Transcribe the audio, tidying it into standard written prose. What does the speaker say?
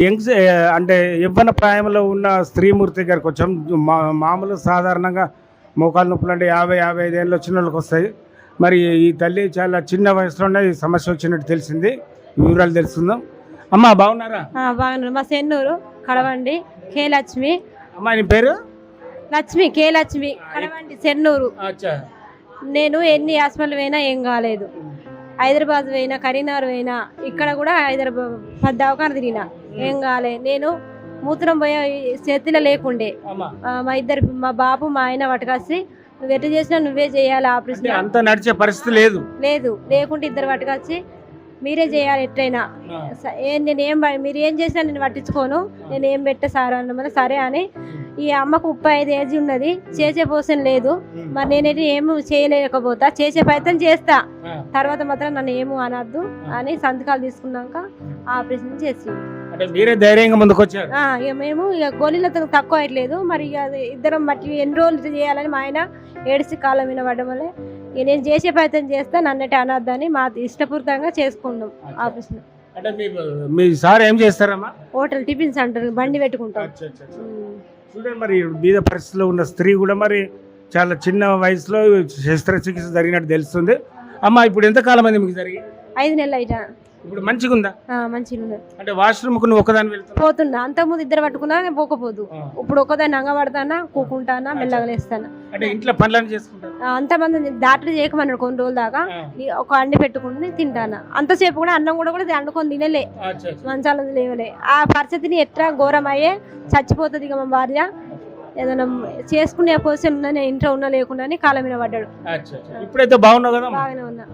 Young's అంటే యవ్వన ప్రాయంలో ఉన్న స్త్రీమూర్తి గారికి కొంచెం మామూలు సాధారణంగా మోకాలు నొప్పులు అంటే 50-55 ఏళ్ళు వచ్చిన వాళ్ళకి వస్తాయి. మరి ఈ తల్లి చాలా చిన్న వయసులోనే ఈ సమస్య వచ్చినట్టు తెలిసింది. వివరాలు తెలుసుకుందాం. అమ్మ బాగున్నారా? బాగున్నారు. మా సెన్నూరు కడవండి కే లక్ష్మి. అమ్మా నీ పేరు? లక్ష్మి, కే లక్ష్మి, కడవండి సెన్నూరు. నేను ఎన్ని హాస్పిటల్ పోయినా ఏం కాలేదు. హైదరాబాద్ పోయినా, కరీంనగర్ పోయినా, ఇక్కడ కూడా హైదరాబాద్ దవాఖాన తిరిగినా ఏం కాలే. నేను మూత్రం పోయే చేతిలో లేకుండే. మా బాబు మా ఆయన పట్టుకొచ్చి నువ్వు ఎట్లా చేసినా నువ్వే చేయాలి ఆపరేషన్. అంత నడిచే పరిస్థితి లేదు లేకుంటే ఇద్దరు పట్టుకొచ్చి మీరే చేయాలి ఎట్లయినా. నేనేం మీరు ఏం చేసినా నేను పట్టించుకోను, నేను ఏం పెట్టా సార్ అన్నమాట. సరే అని ఈ అమ్మకు 35 ఏజ్ ఉన్నది, చేసే పోషన్ లేదు. మరి నేనైతే ఏమి చేయలేకపోతా, చేసే ప్రయత్నం చేస్తా. తర్వాత మాత్రం నన్ను ఏమో అనద్దు అని సంతకాలు తీసుకున్నాక ఆపరేషన్ చేసి మీరే ధైర్యంగా ముందుకు వచ్చారు. ఇక మేము ఇక గోళీలతో తక్కువ అయ్యట్లేదు. మరి ఇక ఇద్దరం మట్టి ఎన్ని రోజులు చేయాలని మా ఆయన ఏడిసి కాలం వినబడడం వల్లే ఇక నేను చేసే ప్రయత్నం చేస్తా, నన్నట్టు అనద్దని మా ఇష్టపూర్తంగా చేసుకున్నాం ఆపరేషన్. అంటే మీ సార్ ఏం చేస్తారమ్మా? హోటల్ టిఫిన్ సెంటర్ బండి పెట్టుకుంటాం. చూడండి, మరి బీద పరిస్థితిలో ఉన్న స్త్రీ కూడా మరి చాలా చిన్న వయసులో శస్త్రచికిత్స జరిగినట్టు తెలుస్తుంది. అమ్మ ఇప్పుడు ఎంత కాలం అయింది మీకు జరిగి? 5 నెలలు అయినా. ఇప్పుడు మంచిగా ఉందా? మంచిగా ఉంది. అంటే వాష్రూమ్ కు నువ్వు ఒకదాని వెళ్తున్నా? పోతున్నా. అంతకుముందు ఇద్దరు పట్టుకున్నా పోకపోదు. ఇప్పుడు ఒకదాన్ని అంగబడతానా, కూకుంటానా, మెల్లగా లేస్తానా. అంటే ఇంట్లో పనులను చేసుకుంటా. అంతమంది డాక్టర్ చేయకమన్నాడు కొన్ని రోజుల దాకా. ఒక అండి పెట్టుకుని తింటానా. అంతసేపు కూడా అన్నం కూడా అండుకొని తినలే, మంచాల లేవలే. ఆ పరిస్థితిని ఎట్లా ఘోరం అయ్యే చచ్చిపోతుంది ఇక మా భార్య. ఏదైనా చేసుకునే పొజిషన్ ఉన్నా, నేను ఇంట్లో ఉన్నా లేకుండా కాలం మీద పడ్డాడు. ఇప్పుడైతే బాగున్నావు కదా? బాగానే ఉన్నా.